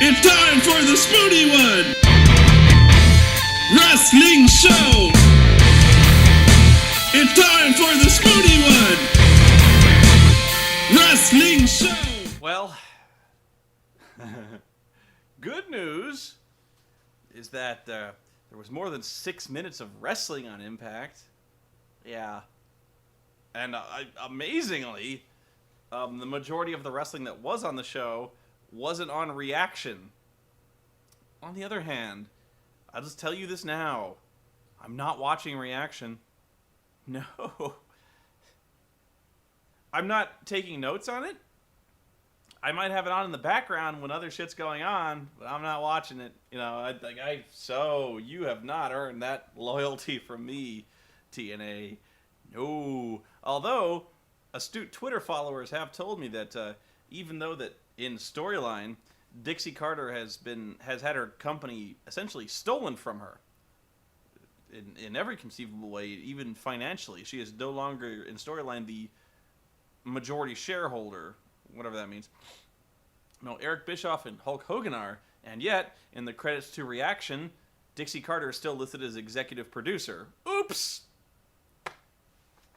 It's time for the Spoony One! Wrestling Show! It's time for the Spoony One! Wrestling Show! Well, good news is that there was more than 6 minutes of wrestling on Impact. Yeah. And amazingly, the majority of the wrestling that was on the show wasn't on Reaction. On the other hand, I'll just tell you this now. I'm not watching Reaction. No. I'm not taking notes on it. I might have it on in the background when other shit's going on, but I'm not watching it. You know, so you have not earned that loyalty from me, TNA. No. Although, astute Twitter followers have told me that even though that in storyline, Dixie Carter has had her company essentially stolen from her in every conceivable way, even financially. She is no longer in storyline the majority shareholder, whatever that means. No, Eric Bischoff and Hulk Hogan are, and yet in the credits to Reaction, Dixie Carter is still listed as executive producer. Oops.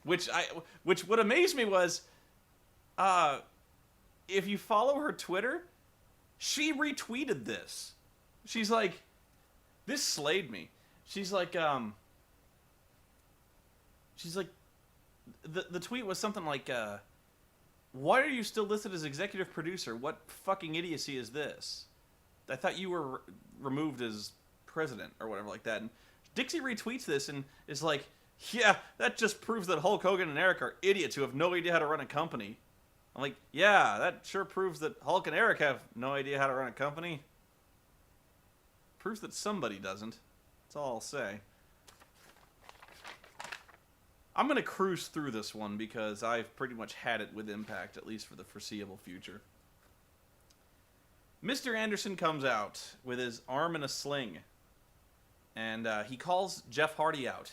Which what amazed me was, if you follow her Twitter, she retweeted this. She's like, this slayed me. She's like, the tweet was something like, why are you still listed as executive producer? What fucking idiocy is this? I thought you were removed as president or whatever like that. And Dixie retweets this and is like, yeah, that just proves that Hulk Hogan and Eric are idiots who have no idea how to run a company. I'm like, yeah, that sure proves that Hulk and Eric have no idea how to run a company. Proves that somebody doesn't. That's all I'll say. I'm going to cruise through this one because I've pretty much had it with Impact, at least for the foreseeable future. Mr. Anderson comes out with his arm in a sling. And he calls Jeff Hardy out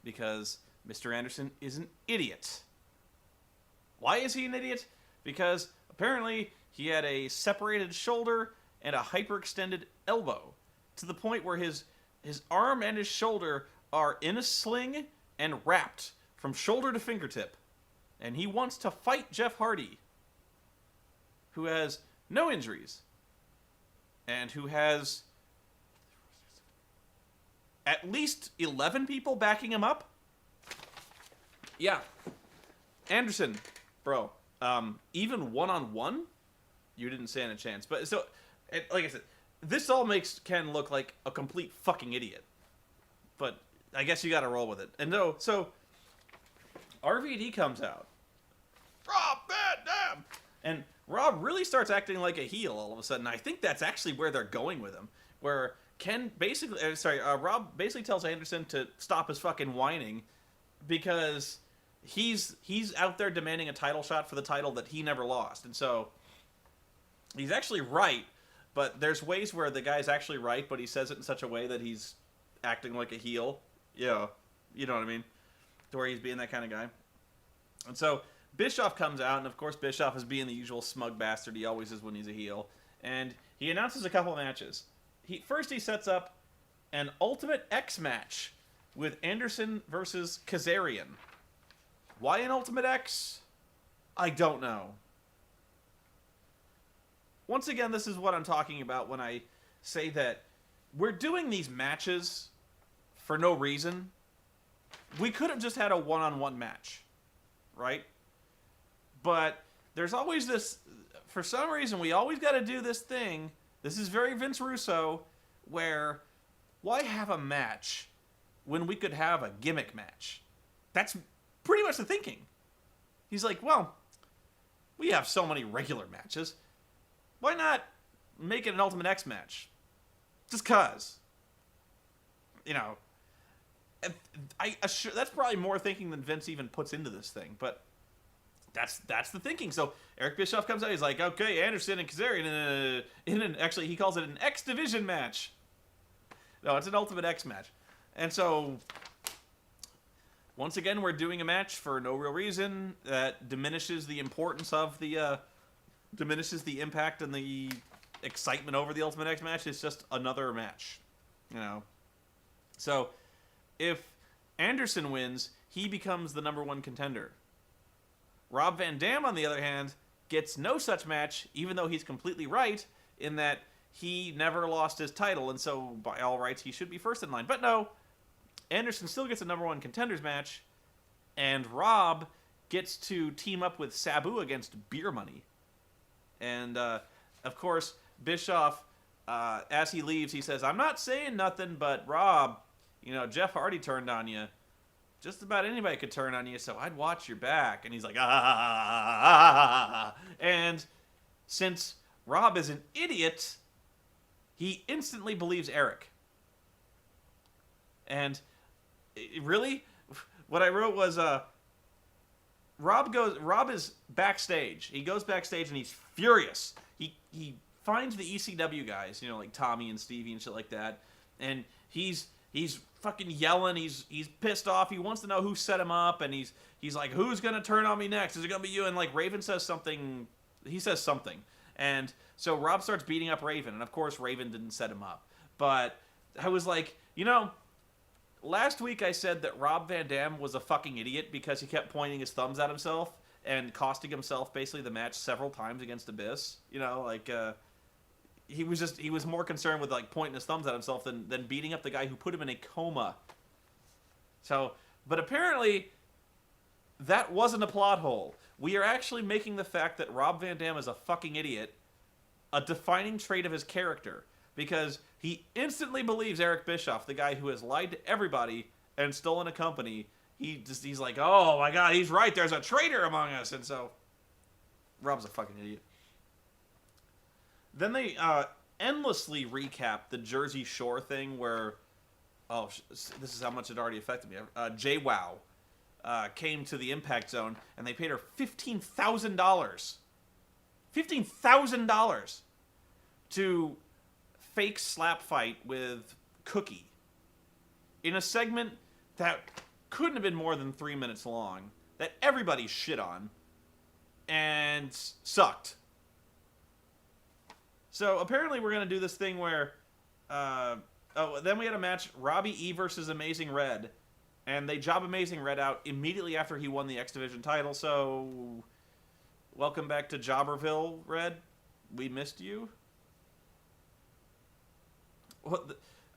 because Mr. Anderson is an idiot. Why is he an idiot? Because apparently he had a separated shoulder and a hyperextended elbow to the point where his arm and his shoulder are in a sling and wrapped from shoulder to fingertip. And he wants to fight Jeff Hardy, who has no injuries and who has at least 11 people backing him up. Yeah. Anderson, bro, even one-on-one, you didn't stand a chance. But so, like I said, this all makes Ken look like a complete fucking idiot. But I guess you gotta roll with it. And no, so RVD comes out. Rob Van Dam! And Rob really starts acting like a heel all of a sudden. I think that's actually where they're going with him. Where Ken basically, Rob basically tells Anderson to stop his fucking whining because he's out there demanding a title shot for the title that he never lost. And so he's actually right, but there's ways where the guy's actually right, but he says it in such a way that he's acting like a heel. Yeah, you know what I mean? To where he's being that kind of guy. And so Bischoff comes out, and of course Bischoff is being the usual smug bastard he always is when he's a heel. And he announces a couple of matches. First he sets up an Ultimate X match with Anderson versus Kazarian. Why an Ultimate X? I don't know. Once again, this is what I'm talking about when I say that we're doing these matches for no reason. We could have just had a one-on-one match, right? But there's always this, for some reason, we always got to do this thing. This is very Vince Russo, where why have a match when we could have a gimmick match? That's pretty much the thinking. He's like, well, we have so many regular matches. Why not make it an Ultimate X match? Just cause. You know, that's probably more thinking than Vince even puts into this thing, but that's the thinking. So Eric Bischoff comes out, he's like, okay, Anderson and Kazarian actually he calls it an X Division match. No, it's an Ultimate X match. And so once again, we're doing a match for no real reason that diminishes the importance of the diminishes the impact and the excitement over the Ultimate X match. It's just another match, you know. So if Anderson wins, he becomes the #1 contender. Rob Van Dam, on the other hand, gets no such match, even though he's completely right in that he never lost his title, and so by all rights he should be first in line. But no, Anderson still gets a #1 contenders match, and Rob gets to team up with Sabu against Beer Money. And, of course, Bischoff, as he leaves, he says, "I'm not saying nothing, but Rob, you know, Jeff Hardy turned on you. Just about anybody could turn on you, so I'd watch your back." And he's like, ah. And since Rob is an idiot, he instantly believes Eric. And really, what I wrote was, Rob is backstage. He goes backstage and he's furious. He finds the ECW guys, you know, like Tommy and Stevie and shit like that, and he's fucking yelling. He's pissed off. He wants to know who set him up, and he's like, "Who's gonna turn on me next? Is it gonna be you?" And like Raven says something. He says something, and so Rob starts beating up Raven, and of course Raven didn't set him up. But I was like, you know, last week I said that Rob Van Dam was a fucking idiot because he kept pointing his thumbs at himself and costing himself basically the match several times against Abyss. You know, like he was more concerned with like pointing his thumbs at himself than beating up the guy who put him in a coma. So, but apparently that wasn't a plot hole. We are actually making the fact that Rob Van Dam is a fucking idiot a defining trait of his character, because he instantly believes Eric Bischoff, the guy who has lied to everybody and stolen a company. He's like, "Oh my god, he's right, there's a traitor among us." And so Rob's a fucking idiot. Then they endlessly recap the Jersey Shore thing where, oh, this is how much it already affected me. JWoww came to the Impact Zone, and they paid her $15,000. $15,000 to fake slap fight with Cookie in a segment that couldn't have been more than 3 minutes long, that everybody shit on, and sucked. So apparently we're going to do this thing where, then we had a match, Robbie E versus Amazing Red, and they job Amazing Red out immediately after he won the X Division title, so welcome back to Jobberville, Red. We missed you.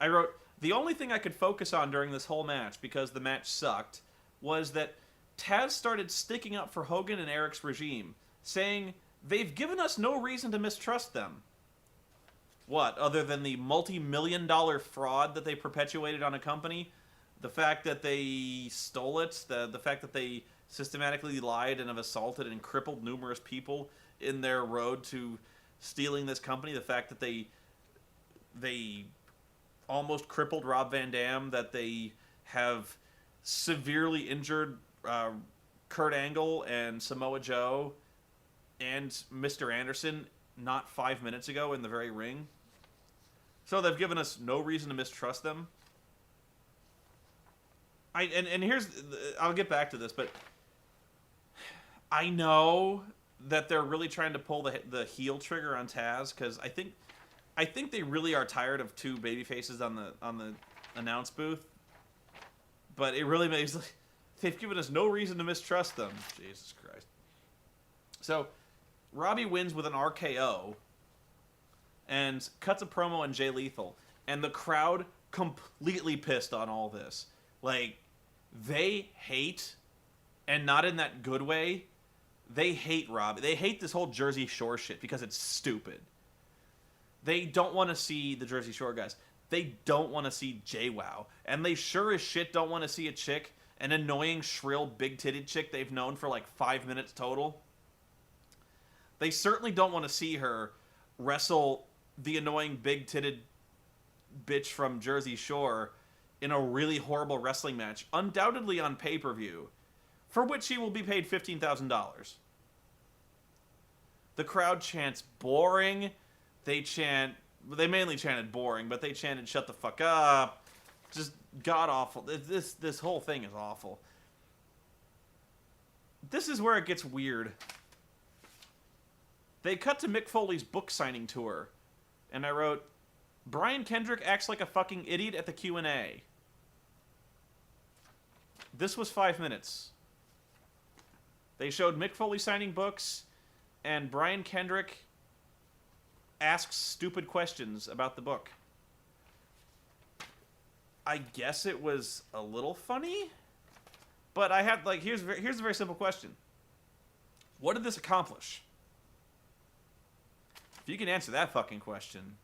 I wrote, the only thing I could focus on during this whole match, because the match sucked, was that Taz started sticking up for Hogan and Eric's regime, saying they've given us no reason to mistrust them. What, other than the multi-million-dollar fraud that they perpetuated on a company? The fact that they stole it? The fact that they systematically lied and have assaulted and crippled numerous people in their road to stealing this company? The fact that they almost crippled Rob Van Dam, that they have severely injured Kurt Angle and Samoa Joe and Mr. Anderson not 5 minutes ago in the very ring. So they've given us no reason to mistrust them. And here's, I'll get back to this, but I know that they're really trying to pull the heel trigger on Taz, because I think they really are tired of two baby faces on the announce booth. But it really makes, they've given us no reason to mistrust them. Jesus Christ. So Robbie wins with an RKO and cuts a promo on Jay Lethal, and the crowd completely pissed on all this. Like, they hate, and not in that good way, they hate Robbie. They hate this whole Jersey Shore shit because it's stupid. They don't want to see the Jersey Shore guys. They don't want to see JWoww. And they sure as shit don't want to see a chick, an annoying, shrill, big-titted chick they've known for like 5 minutes total. They certainly don't want to see her wrestle the annoying, big-titted bitch from Jersey Shore in a really horrible wrestling match, undoubtedly on pay-per-view, for which she will be paid $15,000. The crowd chants boring. They mainly chanted boring, but they chanted shut the fuck up. Just god-awful. This whole thing is awful. This is where it gets weird. They cut to Mick Foley's book signing tour, And I wrote, Brian Kendrick acts like a fucking idiot at the Q&A. This was 5 minutes. They showed Mick Foley signing books, and Brian Kendrick asks stupid questions about the book. I guess it was a little funny, but I had, like, here's a very simple question. What did this accomplish? If you can answer that fucking question,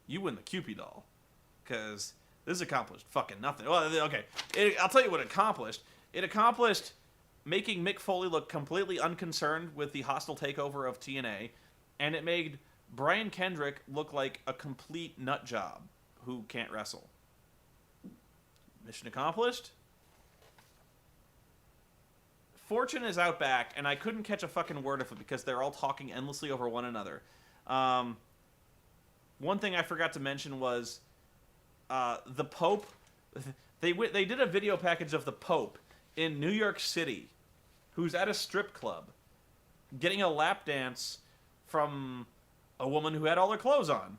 you win the Cupid doll. Because this accomplished fucking nothing. Well, okay, I'll tell you what it accomplished. It accomplished making Mick Foley look completely unconcerned with the hostile takeover of TNA, and it made Brian Kendrick look like a complete nut job who can't wrestle. Mission accomplished. Fortune is out back, and I couldn't catch a fucking word of it because they're all talking endlessly over one another. One thing I forgot to mention was the Pope. They did a video package of the Pope in New York City, who's at a strip club, getting a lap dance from a woman who had all her clothes on.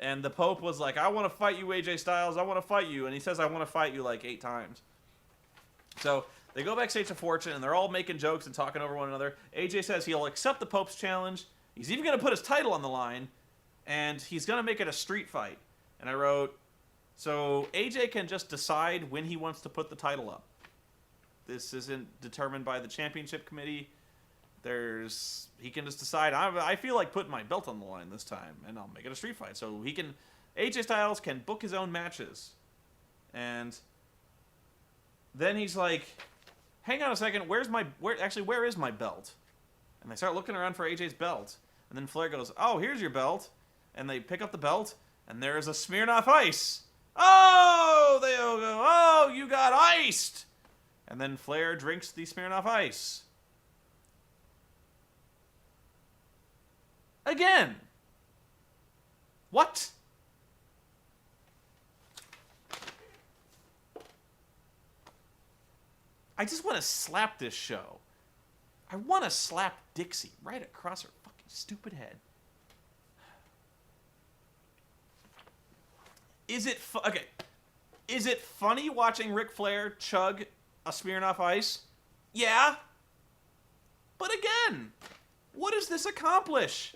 And the Pope was like, I want to fight you, AJ Styles, I want to fight you. And he says, I want to fight you like 8 times. So they go backstage to Fortune, and they're all making jokes and talking over one another. AJ says he'll accept the Pope's challenge. He's even going to put his title on the line, and he's going to make it a street fight. And I wrote, so AJ can just decide when he wants to put the title up. This isn't determined by the championship committee. He can just decide, I feel like putting my belt on the line this time, and I'll make it a street fight. So AJ Styles can book his own matches. And then he's like, hang on a second, where is my belt? And they start looking around for AJ's belt. And then Flair goes, oh, here's your belt. And they pick up the belt, and there's a Smirnoff Ice. Oh, they all go, oh, you got iced. And then Flair drinks the Smirnoff Ice. Again. What? I just want to slap this show. I want to slap Dixie right across her fucking stupid head. Is it okay? Is it funny watching Ric Flair chug a Smirnoff Ice? Yeah. But again, what does this accomplish?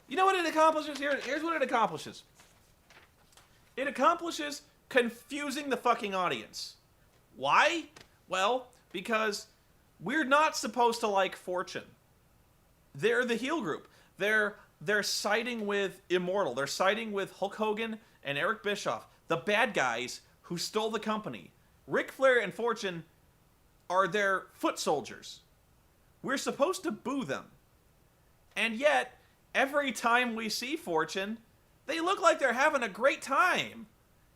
You know what it accomplishes? Here's what it accomplishes. It accomplishes confusing the fucking audience. Why? Well, because we're not supposed to like Fortune. They're the heel group. They're siding with Immortal. They're siding with Hulk Hogan and Eric Bischoff, the bad guys who stole the company. Ric Flair and Fortune are their foot soldiers. We're supposed to boo them. And yet, every time we see Fortune, they look like they're having a great time.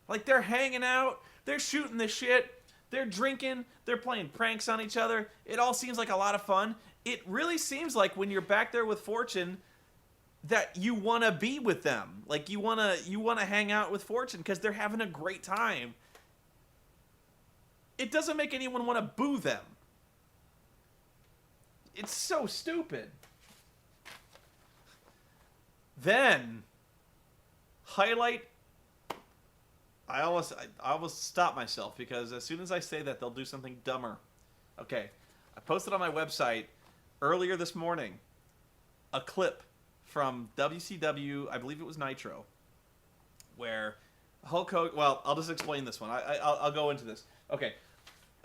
Like they're hanging out, they're shooting the shit, they're drinking, they're playing pranks on each other. It all seems like a lot of fun. It really seems like when you're back there with Fortune that you want to be with them. Like you want to hang out with Fortune because they're having a great time. It doesn't make anyone want to boo them. It's so stupid. Then, highlight. I almost stop myself because as soon as I say that, they'll do something dumber. Okay, I posted on my website earlier this morning a clip from WCW, I believe it was Nitro, where Hulk Hogan. Well, I'll just explain this one. I'll go into this. Okay,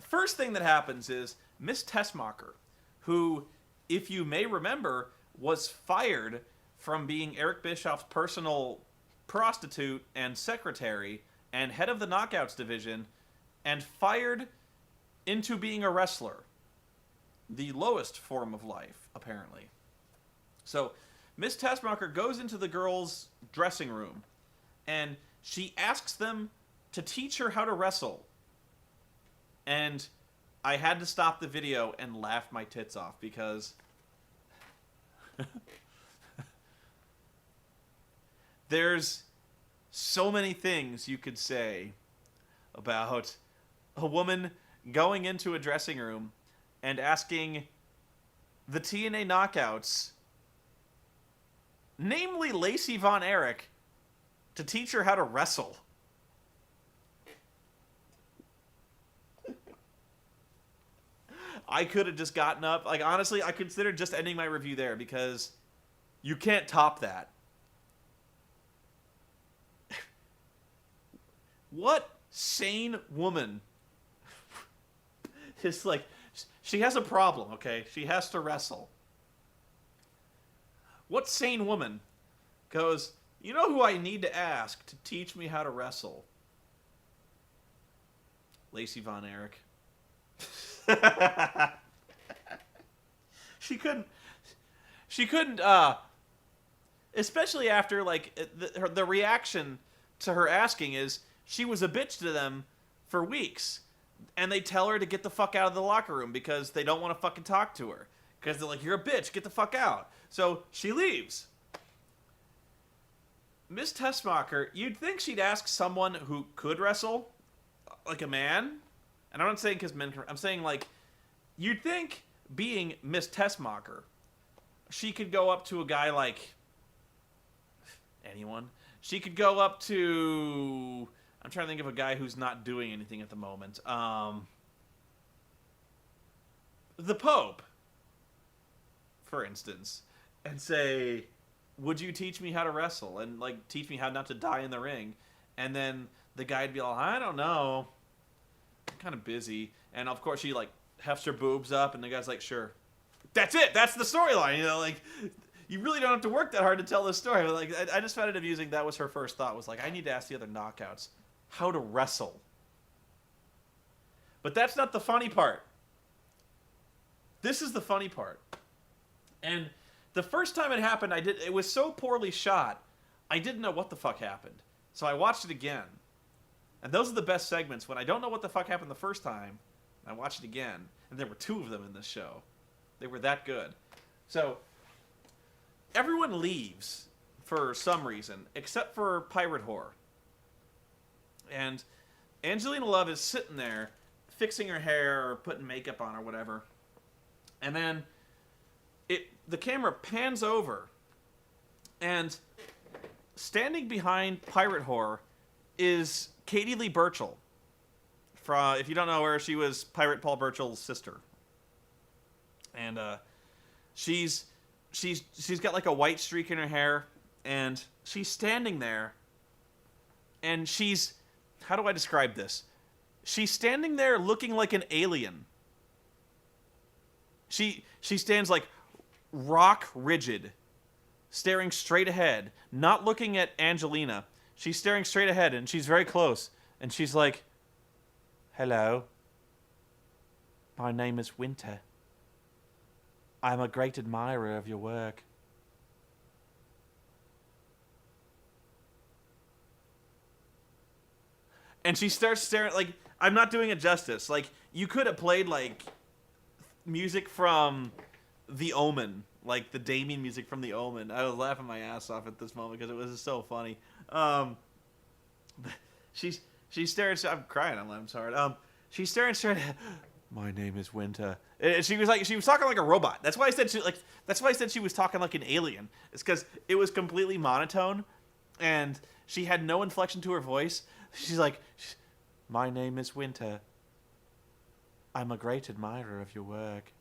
first thing that happens is Miss Tessmacher, who, if you may remember, was fired from being Eric Bischoff's personal prostitute and secretary and head of the Knockouts division, and fired into being a wrestler. The lowest form of life, apparently. So, Miss Tessmacher goes into the girls' dressing room, and she asks them to teach her how to wrestle. And I had to stop the video and laugh my tits off, because there's so many things you could say about a woman going into a dressing room and asking the TNA Knockouts, namely Lacey Von Erich, to teach her how to wrestle. I could have just gotten up. Like, honestly, I considered just ending my review there because you can't top that. What sane woman is like, she has a problem, okay? She has to wrestle. What sane woman goes, you know who I need to ask to teach me how to wrestle? Lacey Von Erich. She couldn't, especially after, like, the reaction to her asking is, she was a bitch to them for weeks. And they tell her to get the fuck out of the locker room because they don't want to fucking talk to her. Because they're like, you're a bitch, get the fuck out. So she leaves. Miss Tessmacher, you'd think she'd ask someone who could wrestle, like a man. And I'm not saying because men can, I'm saying, like, you'd think, being Miss Tessmacher, she could go up to a guy like anyone. She could go up to, I'm trying to think of a guy who's not doing anything at the moment. The Pope, for instance, and say, would you teach me how to wrestle? And, like, teach me how not to die in the ring. And then the guy'd be like, I don't know. I'm kind of busy. And, of course, she, like, hefts her boobs up, and the guy's like, sure. That's it. That's the storyline. You know, like, you really don't have to work that hard to tell this story. But, like, I just found it amusing. That was her first thought, was like, I need to ask the other knockouts how to wrestle. But that's not the funny part. This is the funny part. And the first time it happened, it was so poorly shot, I didn't know what the fuck happened. So I watched it again. And those are the best segments, when I don't know what the fuck happened the first time, I watched it again. And there were 2 of them in this show. They were that good. So, everyone leaves for some reason, except for Pirate Whore. And Angelina Love is sitting there, fixing her hair or putting makeup on or whatever. And then the camera pans over, and standing behind Pirate Whore is Katie Lee Burchill. If you don't know her, she was Pirate Paul Burchill's sister. And she's got like a white streak in her hair, and she's standing there, and she's, how do I describe this? She's standing there looking like an alien. She stands like rock rigid, staring straight ahead, not looking at Angelina. She's staring straight ahead, and she's very close, and she's like, hello, my name is Winter. I'm a great admirer of your work. And she starts staring, like, I'm not doing it justice. Like, you could have played, like, music from The Omen, like the Damien music from The Omen. I was laughing my ass off at this moment because it was so funny. She's staring. I'm crying. I'm sorry. She's staring straight ahead. My name is Winter. She was talking like a robot. That's why I said she was talking like an alien. It's because it was completely monotone, and she had no inflection to her voice. She's like, my name is Winter. I'm a great admirer of your work.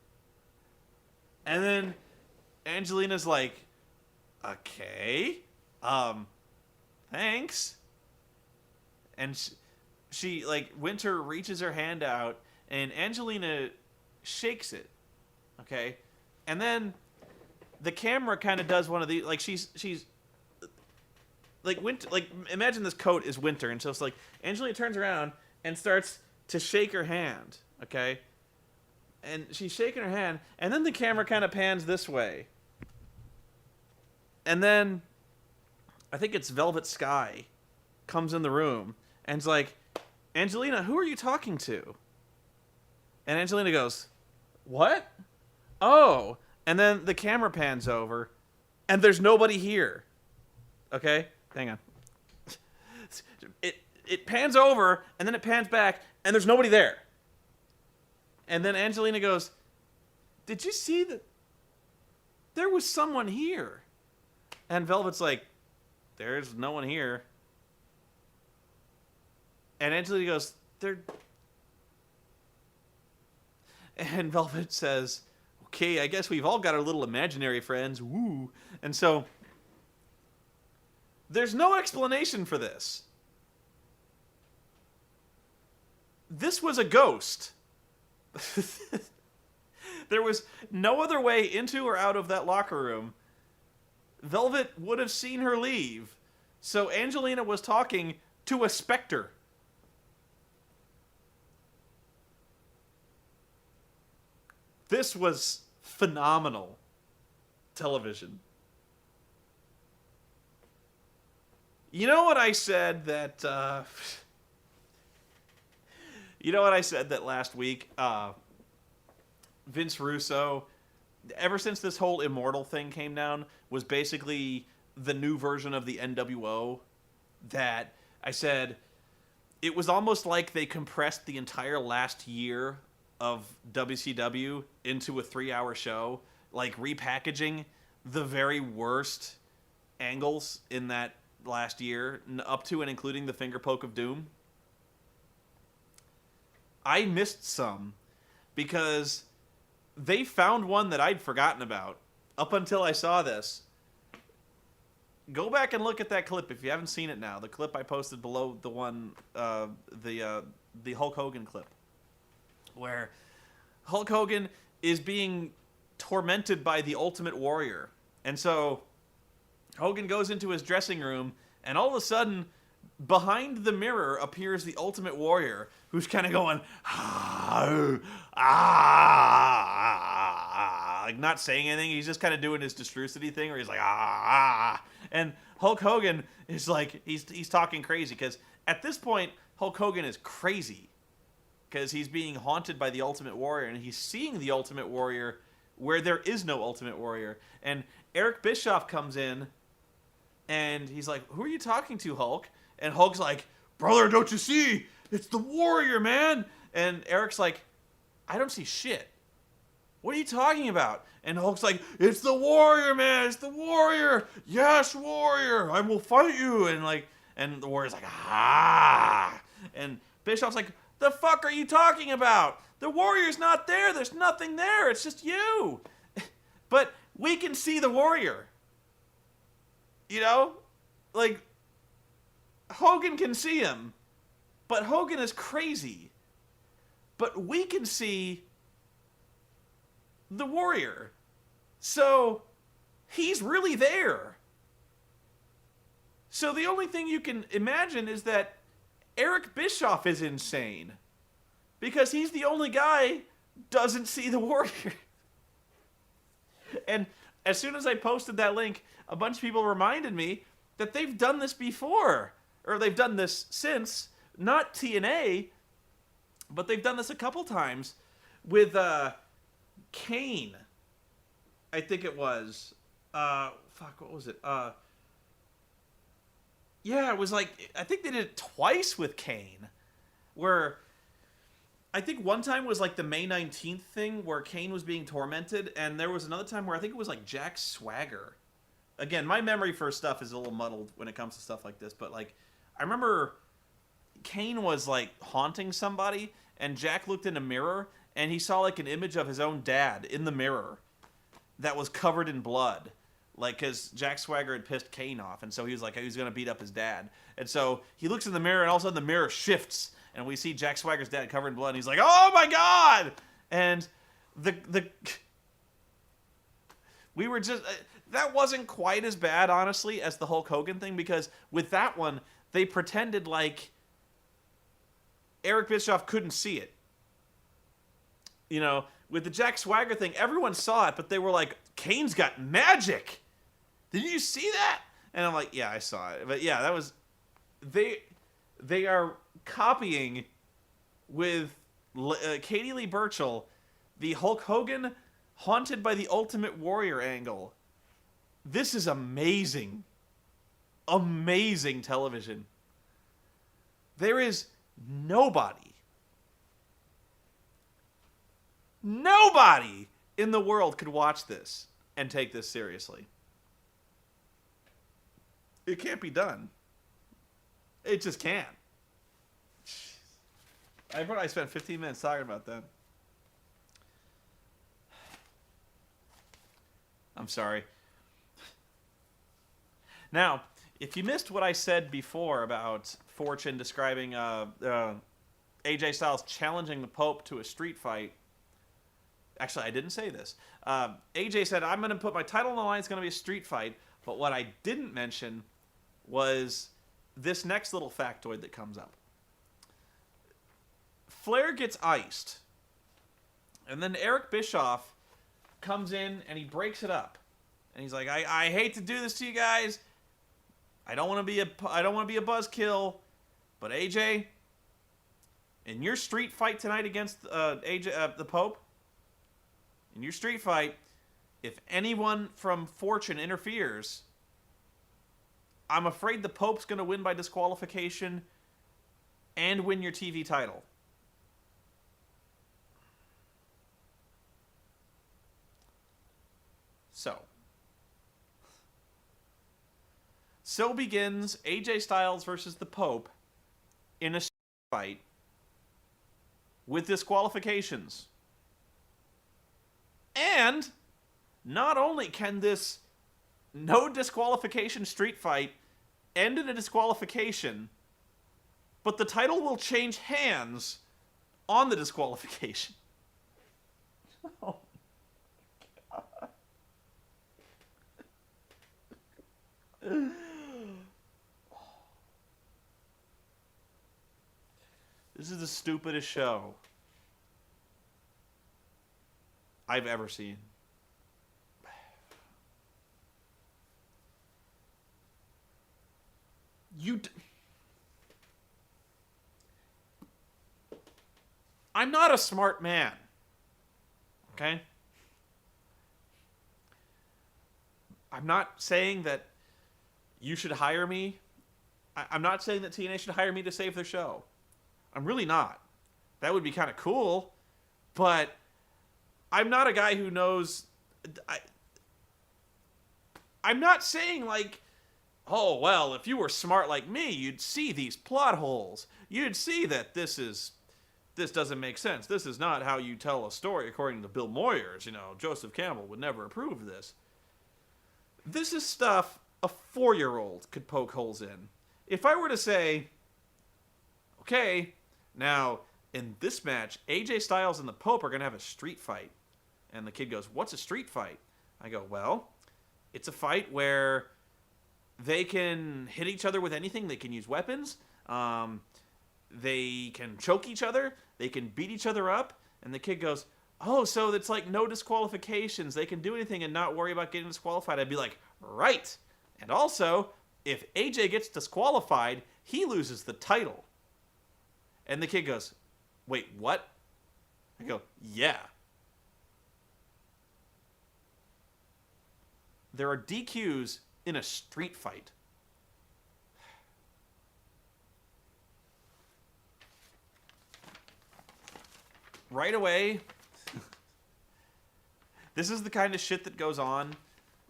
And then Angelina's like, okay, thanks. And she like, Winter reaches her hand out, and Angelina shakes it, okay? And then the camera kind of does one of these, like, she's like, Winter, like, imagine this coat is Winter, and so it's like, Angelina turns around and starts to shake her hand, okay? And she's shaking her hand, and then the camera kind of pans this way. And then, I think it's Velvet Sky comes in the room, and it's like, Angelina, who are you talking to? And Angelina goes, what? Oh. And then the camera pans over, and there's nobody here. Okay? Hang on. It pans over, and then it pans back, and there's nobody there. And then Angelina goes, did you see there was someone here. And Velvet's like, there's no one here. And Angelina goes, there. And Velvet says, okay, I guess we've all got our little imaginary friends. Woo. And so, there's no explanation for this. This was a ghost. There was no other way into or out of that locker room. Velvet would have seen her leave. So Angelina was talking to a specter. This was phenomenal television. You know what I said that... You know what I said that last week? Vince Russo, ever since this whole Immortal thing came down, was basically the new version of the NWO. That I said it was almost like they compressed the entire last year of WCW into a 3-hour show, like repackaging the very worst angles in that last year, up to and including the finger poke of doom. I missed some because they found one that I'd forgotten about up until I saw this. Go back and look at that clip if you haven't seen it now. The clip I posted below the one, the Hulk Hogan clip, where Hulk Hogan is being tormented by the Ultimate Warrior. And so Hogan goes into his dressing room, and all of a sudden, behind the mirror appears the Ultimate Warrior, who's kind of going, like not saying anything. He's just kind of doing his Destrucity thing, where he's like, and Hulk Hogan is like, he's talking crazy, because at this point, Hulk Hogan is crazy, because he's being haunted by the Ultimate Warrior, and he's seeing the Ultimate Warrior where there is no Ultimate Warrior. And Eric Bischoff comes in, and he's like, who are you talking to, Hulk? And Hulk's like, brother, don't you see? It's the Warrior, man. And Eric's like, I don't see shit. What are you talking about? And Hulk's like, it's the Warrior, man. It's the Warrior. Yes, Warrior. I will fight you. And the Warrior's like, ah. And Bischoff's like, the fuck are you talking about? The Warrior's not there. There's nothing there. It's just you. But we can see the Warrior. You know? Like, Hogan can see him, but Hogan is crazy. But we can see the Warrior. So, he's really there. So the only thing you can imagine is that Eric Bischoff is insane. Because he's the only guy doesn't see the Warrior. And as soon as I posted that link, a bunch of people reminded me that they've done this before. Or they've done this since. Not TNA, but they've done this a couple times with Kane. I think it was. What was it? Yeah, it was like, I think they did it twice with Kane. Where, I think one time was like the May 19th thing where Kane was being tormented, and there was another time where I think it was like Jack Swagger. Again, my memory for stuff is a little muddled when it comes to stuff like this, but like, I remember Kane was like haunting somebody, and Jack looked in a mirror, and he saw like an image of his own dad in the mirror that was covered in blood. Like, because Jack Swagger had pissed Kane off, and so he was like, he was going to beat up his dad. And so he looks in the mirror, and all of a sudden the mirror shifts, and we see Jack Swagger's dad covered in blood, and he's like, oh my God! And we were just, that wasn't quite as bad, honestly, as the Hulk Hogan thing, because with that one, they pretended like Eric Bischoff couldn't see it. You know, with the Jack Swagger thing, everyone saw it, but they were like, Kane's got magic! Did you see that? And I'm like, yeah, I saw it. But yeah, that was... They are copying with Katie Lee Burchill the Hulk Hogan haunted by the Ultimate Warrior angle. This is amazing. Amazing television. There is nobody in the world could watch this and take this seriously. It can't be done. It just can't. I spent 15 minutes talking about that. I'm sorry. Now, if you missed what I said before about Fortune describing AJ Styles challenging the Pope to a street fight, actually, I didn't say this. AJ said, I'm going to put my title on the line. It's going to be a street fight. But what I didn't mention was this next little factoid that comes up. Flair gets iced. And then Eric Bischoff comes in and he breaks it up. And he's like, I hate to do this to you guys. I don't want to be a buzzkill. But AJ, in your street fight tonight against AJ, the Pope, in your street fight, if anyone from Fortune interferes, I'm afraid the Pope's going to win by disqualification and win your TV title. So begins AJ Styles versus the Pope in a fight with disqualifications. And not only can this no disqualification street fight end in a disqualification, but the title will change hands on the disqualification. Oh. This is the stupidest show I've ever seen. I'm not a smart man. Okay? I'm not saying that you should hire me. I'm not saying that TNA should hire me to save their show. I'm really not. That would be kind of cool. But I'm not a guy who knows... I'm not saying like, oh, well, if you were smart like me, you'd see these plot holes. You'd see that this doesn't make sense. This is not how you tell a story according to Bill Moyers. You know, Joseph Campbell would never approve of this. This is stuff a 4-year-old could poke holes in. If I were to say, okay, now in this match, AJ Styles and the Pope are going to have a street fight. And the kid goes, what's a street fight? I go, well, it's a fight where they can hit each other with anything. They can use weapons. They can choke each other. They can beat each other up. And the kid goes, oh, so it's like no disqualifications. They can do anything and not worry about getting disqualified. I'd be like, right. And also, if AJ gets disqualified, he loses the title. And the kid goes, wait, what? I go, yeah. There are DQs in a street fight. Right away, this is the kind of shit that goes on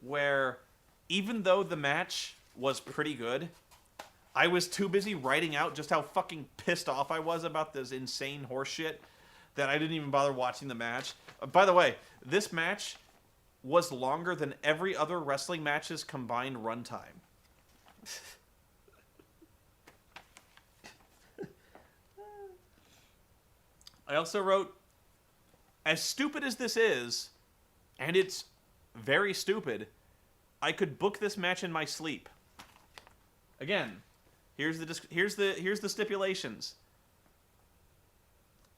where even though the match was pretty good, I was too busy writing out just how fucking pissed off I was about this insane horse shit that I didn't even bother watching the match. By the way, this match was longer than every other wrestling match's combined runtime. I also wrote, as stupid as this is, and it's very stupid, I could book this match in my sleep. Again, here's the stipulations.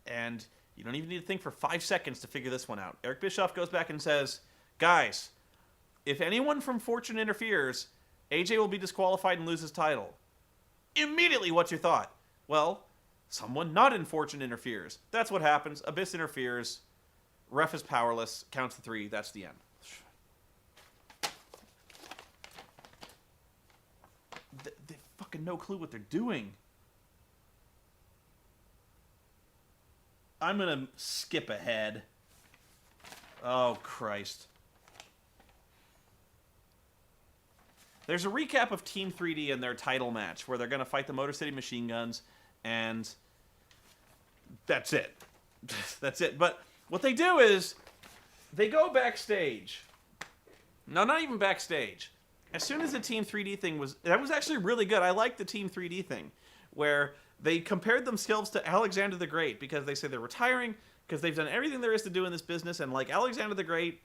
And you don't even need to think for 5 seconds to figure this one out. Eric Bischoff goes back and says, guys, if anyone from Fortune interferes, AJ will be disqualified and lose his title. Immediately, what's your thought? Well, someone not in Fortune interferes. That's what happens. Abyss interferes. Ref is powerless. Counts to 3. That's the end. They fucking no clue what they're doing. I'm gonna skip ahead. Oh, Christ. there's a recap of Team 3D and their title match where they're going to fight the Motor City Machine Guns, and that's it. That's it. But what they do is they go backstage. No, not even backstage. As soon as the Team 3D thing that was actually really good. I liked the Team 3D thing, where they compared themselves to Alexander the Great because they say they're retiring because they've done everything there is to do in this business, and like Alexander the Great,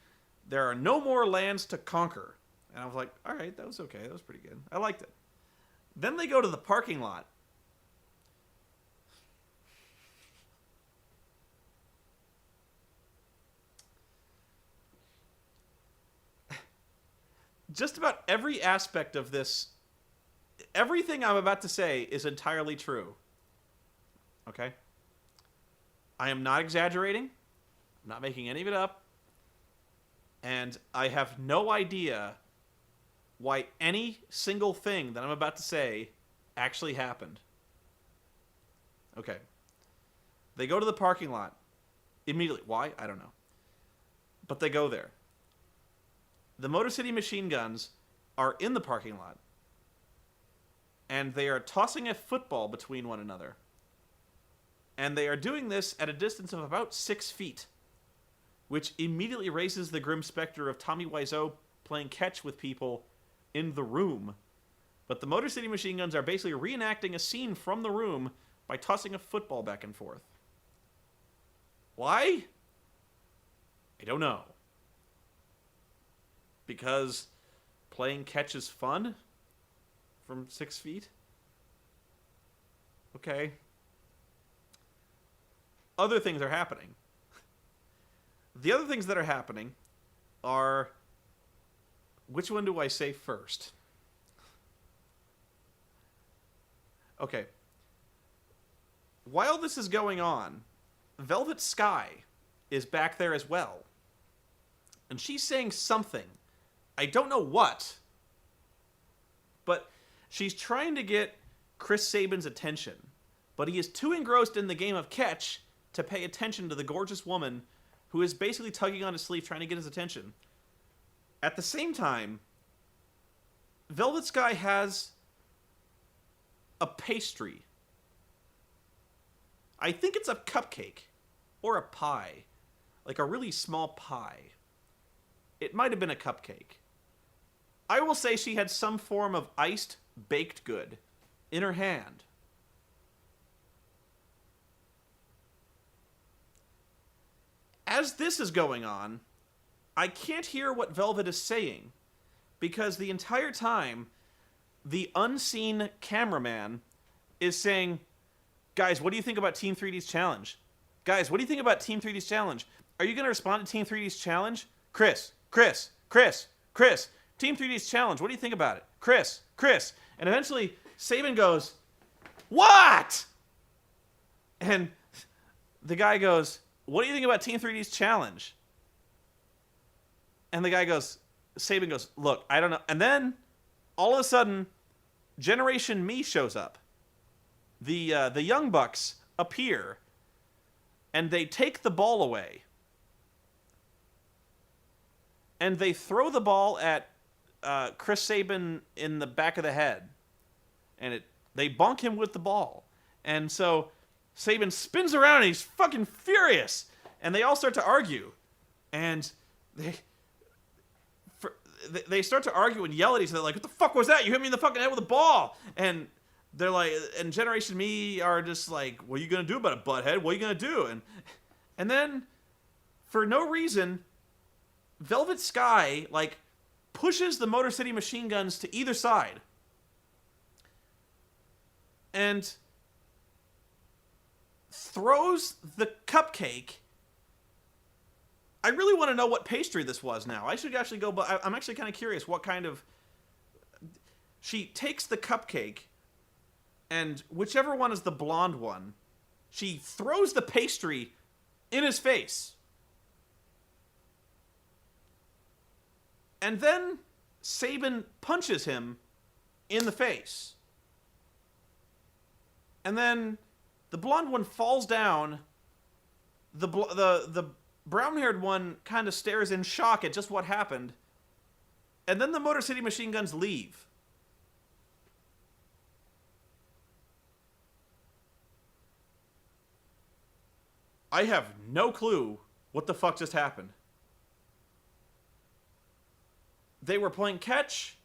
there are no more lands to conquer. And I was like, all right, that was okay. That was pretty good. I liked it. Then they go to the parking lot. Just about every aspect of this, everything I'm about to say is entirely true. Okay? I am not exaggerating. I'm not making any of it up. And I have no idea why any single thing that I'm about to say actually happened. Okay. They go to the parking lot immediately. Why? I don't know. But they go there. The Motor City Machine Guns are in the parking lot. And they are tossing a football between one another. And they are doing this at a distance of about 6 feet. Which immediately raises the grim specter of Tommy Wiseau playing catch with people in the room. But the Motor City Machine Guns are basically reenacting a scene from the room by tossing a football back and forth. Why? I don't know. Because playing catch is fun? From 6 feet? Okay. Other things are happening. The other things that are happening are... Which one do I say first? Okay. While this is going on, Velvet Sky is back there as well. And she's saying something. I don't know what. But she's trying to get Chris Sabin's attention. But he is too engrossed in the game of catch to pay attention to the gorgeous woman who is basically tugging on his sleeve trying to get his attention. At the same time, Velvet Sky has a pastry. I think it's a cupcake. Or a pie. Like a really small pie. It might have been a cupcake. I will say she had some form of iced baked good in her hand. As this is going on, I can't hear what Velvet is saying, because the entire time, the unseen cameraman is saying, guys, what do you think about Team 3D's challenge? Guys, what do you think about Team 3D's challenge? Are you going to respond to Team 3D's challenge? Chris, Team 3D's challenge, what do you think about it? Chris. And eventually, Sabin goes, what? And the guy goes, what do you think about Team 3D's challenge? And the guy goes, Sabin goes, look, I don't know. And then, all of a sudden, Generation Me shows up. The Young Bucks appear, and they take the ball away. And they throw the ball at Chris Sabin in the back of the head. And they bonk him with the ball. And so Sabin spins around and he's fucking furious. And they all start to argue. And they start to argue and yell at each other like, what the fuck was that? You hit me in the fucking head with a ball. And they're like, and Generation Me are just like, what are you going to do about it, butthead? What are you going to do? And then, for no reason, Velvet Sky, like, pushes the Motor City Machine Guns to either side. And throws the cupcake. I really want to know what pastry this was now. I should actually go, but I'm actually kind of curious what kind of... She takes the cupcake, and whichever one is the blonde one, she throws the pastry in his face. And then Sabin punches him in the face. And then the blonde one falls down. The brown-haired one kind of stares in shock at just what happened. And then the Motor City Machine Guns leave. I have no clue what the fuck just happened. They were playing catch.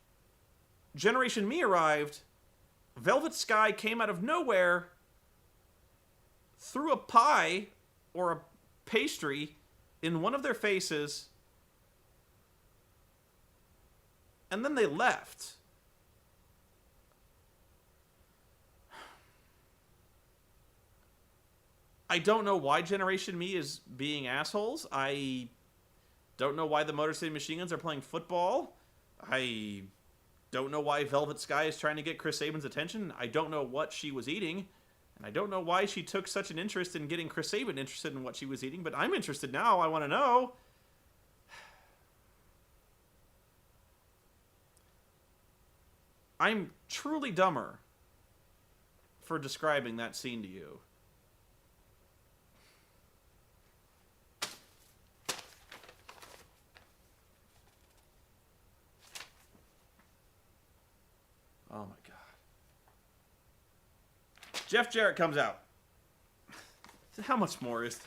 Generation Me arrived. Velvet Sky came out of nowhere, threw a pie or a pastry in one of their faces, and then they left. I don't know why Generation Me is being assholes. I don't know why the Motor City Machine Guns are playing football. I don't know why Velvet Sky is trying to get Chris Sabin's attention. I don't know what she was eating. And I don't know why she took such an interest in getting Chris Sabin interested in what she was eating. But I'm interested now. I want to know. I'm truly dumber for describing that scene to you. Oh my god. Jeff Jarrett comes out. How much more is...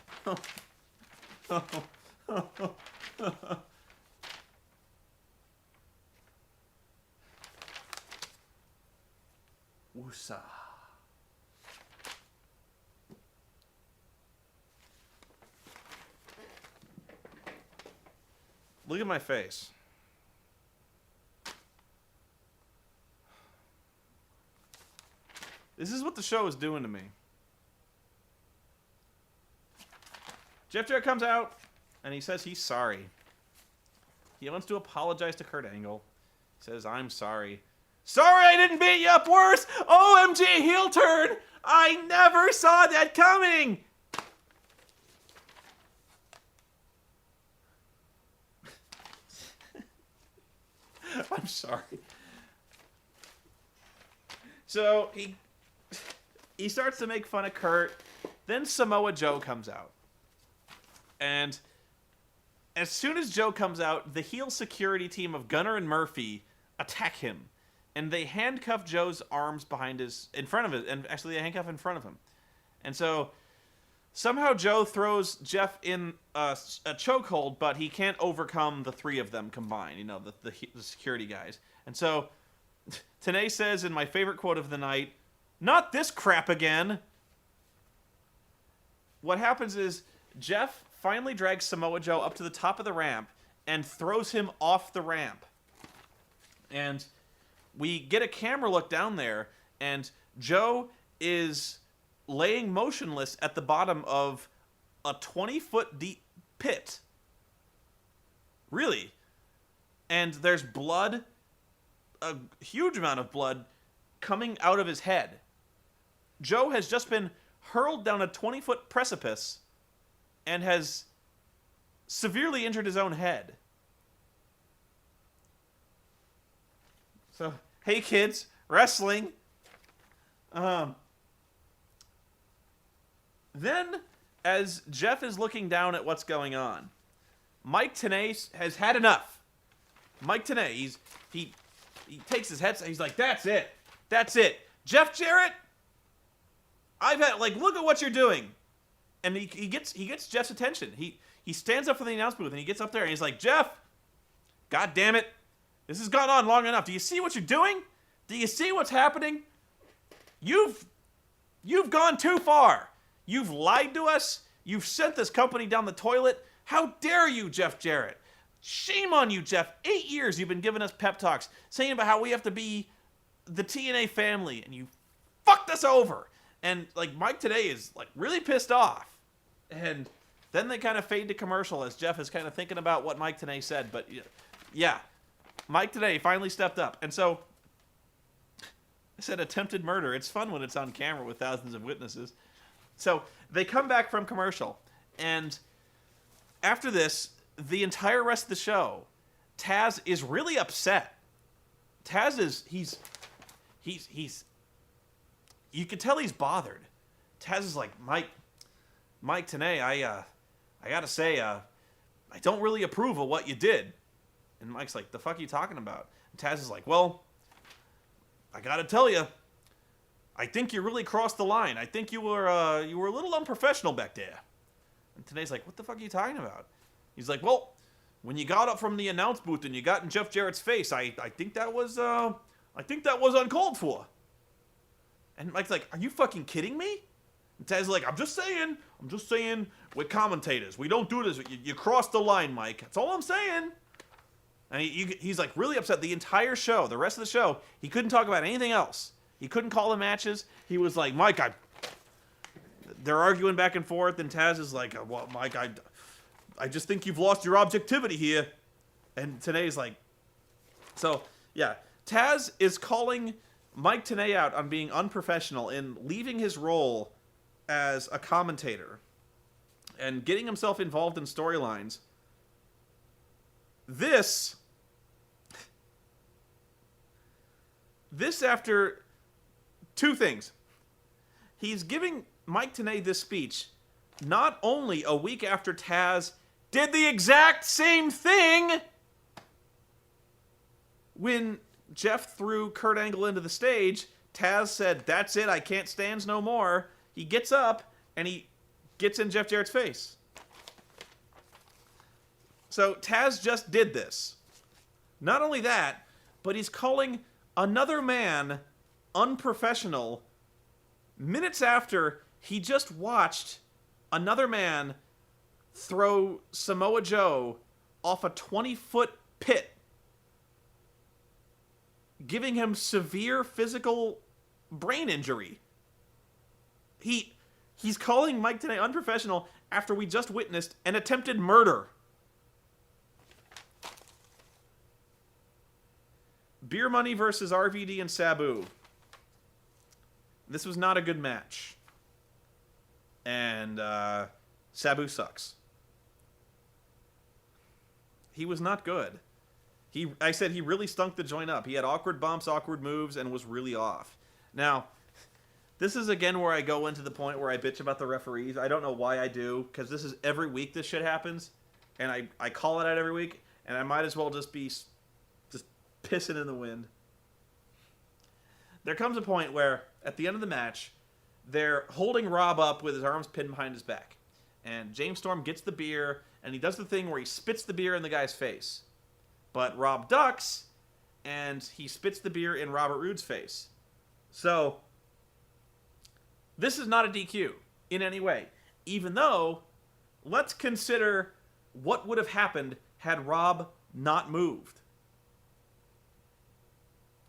Woosa. Look at my face. This is what the show is doing to me. Jeff Jarrett comes out, and he says he's sorry. He wants to apologize to Kurt Angle. He says, I'm sorry. Sorry I didn't beat you up worse! OMG heel turn! I never saw that coming! I'm sorry. So, he starts to make fun of Kurt. Then Samoa Joe comes out. And as soon as Joe comes out, the heel security team of Gunner and Murphy attack him. And they handcuff Joe's arms in front of it. And actually, they handcuff in front of him. And so, somehow Joe throws Jeff in a chokehold, but he can't overcome the three of them combined. You know, the security guys. And so, TNA says in my favorite quote of the night, "Not this crap again." What happens is, Jeff finally drags Samoa Joe up to the top of the ramp and throws him off the ramp. And we get a camera look down there, and Joe is laying motionless at the bottom of a 20-foot deep pit. Really. And there's blood, a huge amount of blood, coming out of his head. Joe has just been hurled down a 20-foot precipice and has severely injured his own head. So, hey kids, wrestling. Then, as Jeff is looking down at what's going on, Mike TNA has had enough. Mike TNA, he takes his headset, he's like, that's it. That's it. Jeff Jarrett, look at what you're doing. And he gets Jeff's attention. He stands up for the announce booth and he gets up there and he's like, Jeff, God damn it. This has gone on long enough. Do you see what you're doing? Do you see what's happening? You've gone too far. You've lied to us. You've sent this company down the toilet. How dare you, Jeff Jarrett? Shame on you, Jeff. 8 years you've been giving us pep talks, saying about how we have to be the TNA family, and you fucked us over. And, Mike today is, really pissed off. And then they kind of fade to commercial as Jeff is kind of thinking about what Mike today said. But, yeah, Mike today finally stepped up. And so, I said attempted murder. It's fun when it's on camera with thousands of witnesses. So, they come back from commercial. And after this, the entire rest of the show, Taz is really upset. Taz is, he's you can tell he's bothered. Taz is like, Mike today, I gotta say, I don't really approve of what you did. And Mike's like, the fuck are you talking about? And Taz is like, well, I gotta tell you, I think you really crossed the line. I think you were a little unprofessional back there. And Tenay's like, what the fuck are you talking about? He's like, well, when you got up from the announce booth and you got in Jeff Jarrett's face, I think that was uncalled for. And Mike's like, are you fucking kidding me? And Taz's like, I'm just saying, we're commentators. We don't do this. You crossed the line, Mike. That's all I'm saying. And he's like really upset. The entire show, the rest of the show, he couldn't talk about anything else. He couldn't call the matches. He was like, Mike, they're arguing back and forth, and Taz is like, well, Mike, I just think you've lost your objectivity here. And Tenay's like, so, yeah. Taz is calling Mike Tenay out on being unprofessional in leaving his role as a commentator and getting himself involved in storylines. This after two things. He's giving Mike Tenay this speech not only a week after Taz did the exact same thing when Jeff threw Kurt Angle into the stage. Taz said, that's it, I can't stand no more. He gets up and he gets in Jeff Jarrett's face. So Taz just did this. Not only that, but he's calling another man unprofessional minutes after he just watched another man throw Samoa Joe off a 20-foot pit, giving him severe physical brain injury. He's calling Mike Tenay unprofessional after we just witnessed an attempted murder. Beer Money versus RVD and Sabu. This was not a good match. And Sabu sucks. He was not good. I said he really stunk the joint up. He had awkward bumps, awkward moves, and was really off. Now, this is again where I go into the point where I bitch about the referees. I don't know why I do, because this is every week this shit happens. And I call it out every week, and I might as well just be just pissing in the wind. There comes a point where, at the end of the match, they're holding Rob up with his arms pinned behind his back. And James Storm gets the beer, and he does the thing where he spits the beer in the guy's face. But Rob ducks, and he spits the beer in Robert Roode's face. So, this is not a DQ in any way. Even though, let's consider what would have happened had Rob not moved.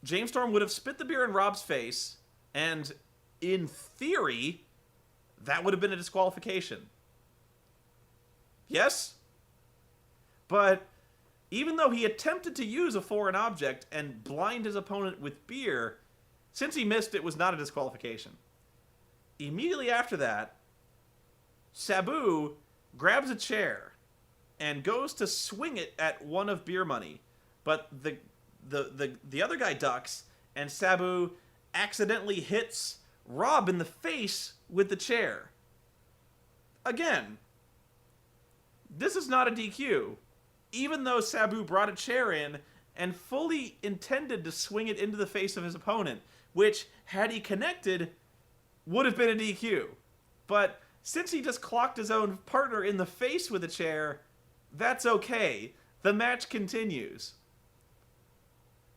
James Storm would have spit the beer in Rob's face, and in theory, that would have been a disqualification. Yes? But even though he attempted to use a foreign object and blind his opponent with beer, since he missed, it was not a disqualification. Immediately after that, Sabu grabs a chair and goes to swing it at one of Beer Money, but the other guy ducks, and Sabu accidentally hits Rob in the face with the chair. Again, this is not a DQ, even though Sabu brought a chair in and fully intended to swing it into the face of his opponent, which, had he connected, would have been a DQ. But since he just clocked his own partner in the face with a chair, that's okay. The match continues.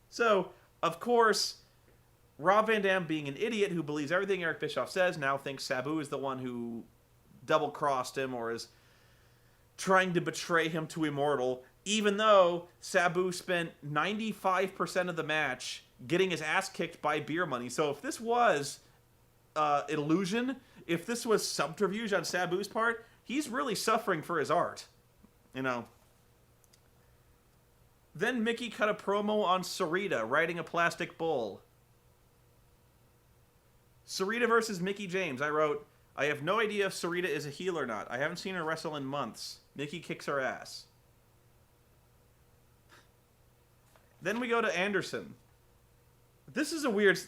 So, of course, Rob Van Dam, being an idiot who believes everything Eric Bischoff says, now thinks Sabu is the one who double-crossed him or is trying to betray him to Immortal, even though Sabu spent 95% of the match getting his ass kicked by Beer Money. So if this was illusion, if this was subterfuge on Sabu's part, he's really suffering for his art. You know. Then Mickey cut a promo on Sarita riding a plastic bull. Sarita versus Mickey James. I wrote, I have no idea if Sarita is a heel or not. I haven't seen her wrestle in months. Mickey kicks her ass. Then we go to Anderson. This is a weird...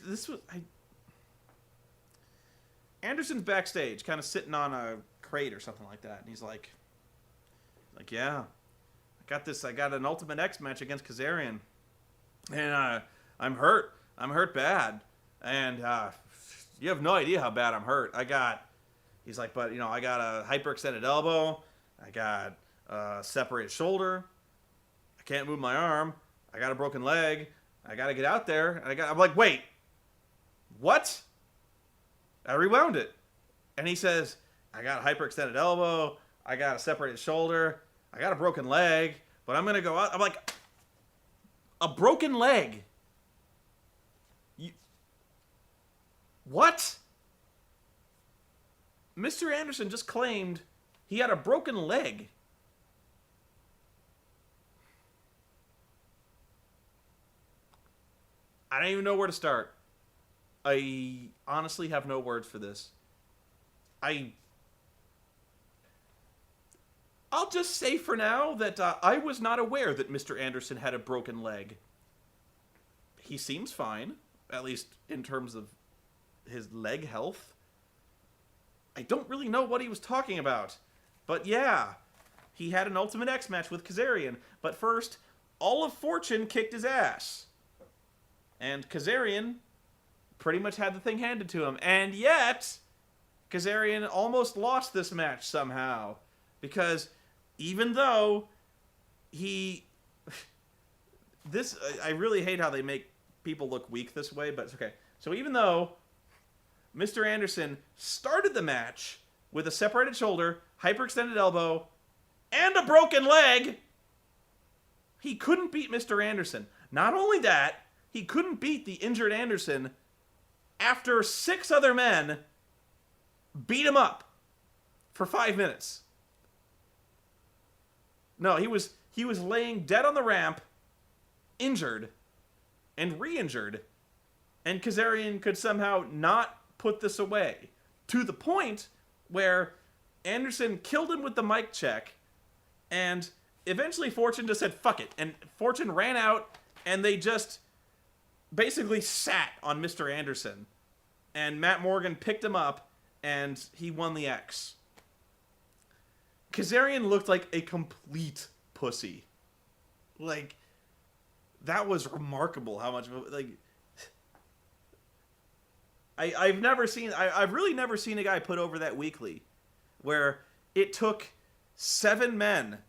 Anderson's backstage, kind of sitting on a crate or something like that. And he's like, yeah, I got an Ultimate X match against Kazarian. And I'm hurt. I'm hurt bad. And you have no idea how bad I'm hurt. He's like, but, I got a hyperextended elbow. I got a separated shoulder. I can't move my arm. I got a broken leg. I got to get out there. And I'm like, wait. What? I rewound it. And he says, I got a hyperextended elbow. I got a separated shoulder. I got a broken leg. But I'm going to go out. I'm like, a broken leg? What? Mr. Anderson just claimed he had a broken leg. I don't even know where to start. I honestly have no words for this. I'll just say for now that I was not aware that Mr. Anderson had a broken leg. He seems fine, at least in terms of his leg health. I don't really know what he was talking about. But yeah, he had an Ultimate X match with Kazarian. But first, all of Fortune kicked his ass. And Kazarian pretty much had the thing handed to him. And yet, Kazarian almost lost this match somehow. Because even though I really hate how they make people look weak this way, but it's okay. So even though Mr. Anderson started the match with a separated shoulder, hyperextended elbow, and a broken leg, he couldn't beat Mr. Anderson. Not only that, he couldn't beat the injured Anderson after 6 other men beat him up for 5 minutes. No, he was laying dead on the ramp, injured, and re-injured, and Kazarian could somehow not put this away. To the point where Anderson killed him with the mic check, and eventually Fortune just said, fuck it. And Fortune ran out, and they just basically sat on Mr. Anderson. And Matt Morgan picked him up, and he won the X. Kazarian looked like a complete pussy. Like, that was remarkable how much, like, I've really never seen a guy put over that weekly, where it took 7 men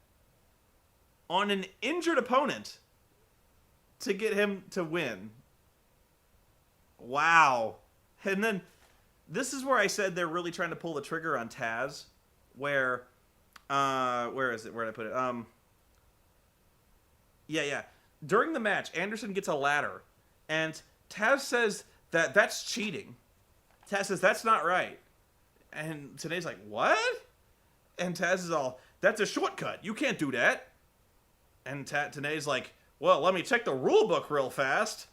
on an injured opponent to get him to win. Wow. And then, this is where I said they're really trying to pull the trigger on Taz, where is it? Where did I put it? Yeah. During the match, Anderson gets a ladder, and Taz says that that's cheating. Taz says, that's not right. And Tanae's like, what? And Taz is all, that's a shortcut. You can't do that. And Tanae's like, well, let me check the rule book real fast.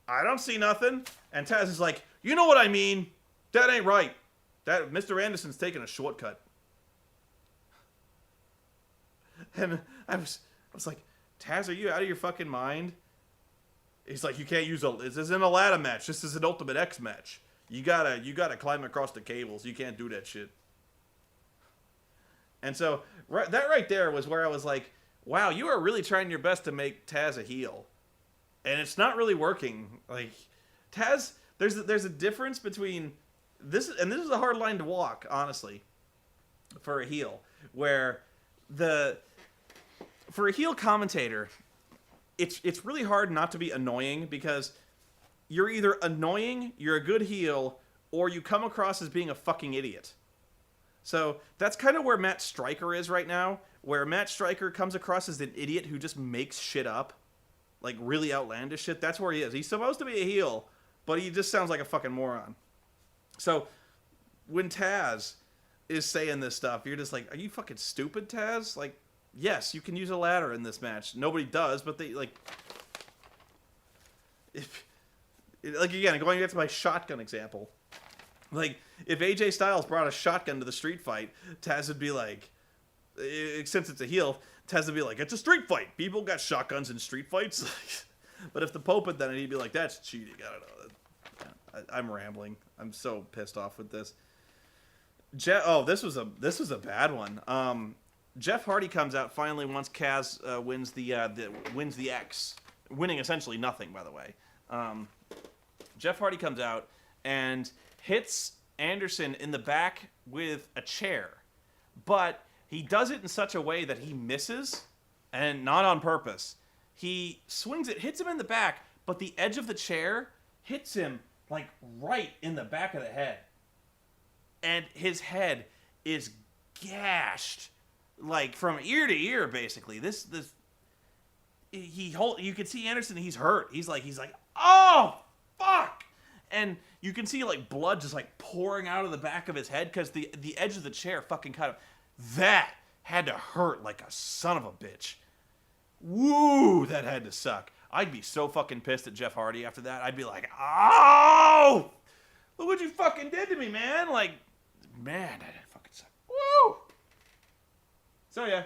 I don't see nothing. And Taz is like, you know what I mean. That ain't right. That Mr. Anderson's taking a shortcut. And I was like, Taz, are you out of your fucking mind? He's like, you can't use this isn't a ladder match. This is an Ultimate X match. You gotta climb across the cables. You can't do that shit. And so that right there was where I was like, wow, you are really trying your best to make Taz a heel, and it's not really working. Like, Taz, there's a difference between this, and this is a hard line to walk, honestly, for a heel, where for a heel commentator, it's really hard not to be annoying, because you're either annoying, you're a good heel, or you come across as being a fucking idiot. So that's kind of where Matt Stryker is right now, where Matt Stryker comes across as an idiot who just makes shit up, like really outlandish shit. That's where he is. He's supposed to be a heel, but he just sounds like a fucking moron. So when Taz is saying this stuff, you're just like, are you fucking stupid, Taz? Like, yes, you can use a ladder in this match. Nobody does, but they, like... Like, again, going back to my shotgun example. Like, if AJ Styles brought a shotgun to the street fight, Taz would be like... Since it's a heel, Taz would be like, it's a street fight. People got shotguns in street fights. But if the Pope had done it, he'd be like, that's cheating. I don't know. I'm rambling. I'm so pissed off with this. This was a bad one. Jeff Hardy comes out finally once Kaz wins the X, winning essentially nothing, by the way. Jeff Hardy comes out and hits Anderson in the back with a chair. But he does it in such a way that he misses, and not on purpose. He swings it, hits him in the back, but the edge of the chair hits him like right in the back of the head. And his head is gashed, like from ear to ear, basically. You can see Anderson, he's hurt. He's like, oh, fuck! And you can see like blood just like pouring out of the back of his head because the edge of the chair fucking cut him. That had to hurt like a son of a bitch. Woo, that had to suck. I'd be so fucking pissed at Jeff Hardy after that. I'd be like, oh, look what you fucking did to me, man. Like, man, that fucking suck. Woo! So yeah,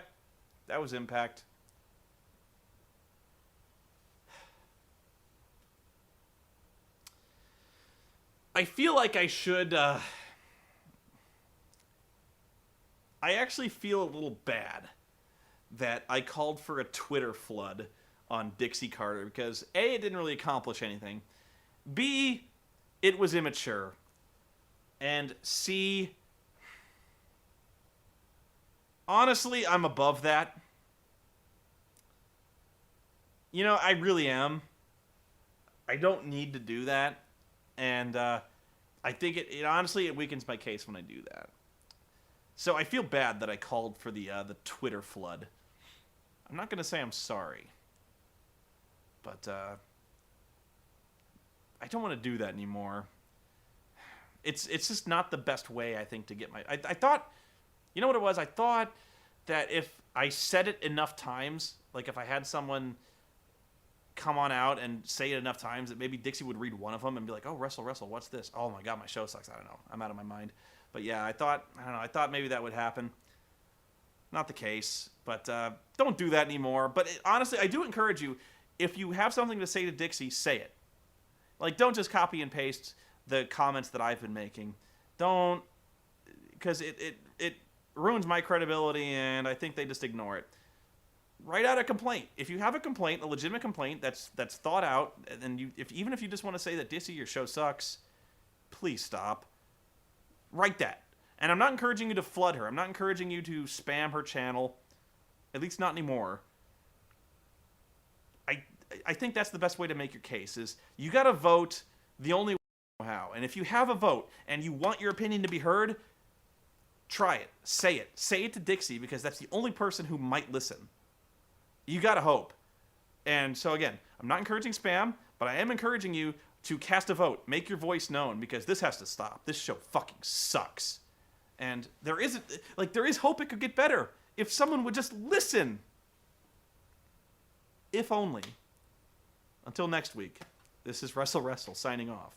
that was Impact. I feel like I should, I actually feel a little bad that I called for a Twitter flood on Dixie Carter because A, it didn't really accomplish anything. B, it was immature. And C, honestly, I'm above that. You know, I really am. I don't need to do that. And I think it honestly, it weakens my case when I do that. So I feel bad that I called for the Twitter flood. I'm not going to say I'm sorry. But I don't want to do that anymore. It's just not the best way, I think, to get my... I thought... You know what it was? I thought that if I said it enough times, like if I had someone come on out and say it enough times, that maybe Dixie would read one of them and be like, oh, Wrestle, what's this? Oh my God, my show sucks. I don't know. I'm out of my mind. But yeah, I thought maybe that would happen. Not the case, but don't do that anymore. But honestly, I do encourage you, if you have something to say to Dixie, say it. Like, don't just copy and paste the comments that I've been making. Don't, because it ruins my credibility, and I think they just ignore it. Write out a complaint. If you have a complaint, a legitimate complaint that's thought out, and even if you just want to say that Dixie, your show sucks, please stop. Write that. And I'm not encouraging you to flood her. I'm not encouraging you to spam her channel. At least not anymore. I think that's the best way to make your case, is you got to vote the only way you know how. And if you have a vote and you want your opinion to be heard, try it. Say it. Say it to Dixie, because that's the only person who might listen. You got to hope. And so again, I'm not encouraging spam, but I am encouraging you to cast a vote. Make your voice known, because this has to stop. This show fucking sucks. And there is hope it could get better if someone would just listen. If only. Until next week, this is Wrestle signing off.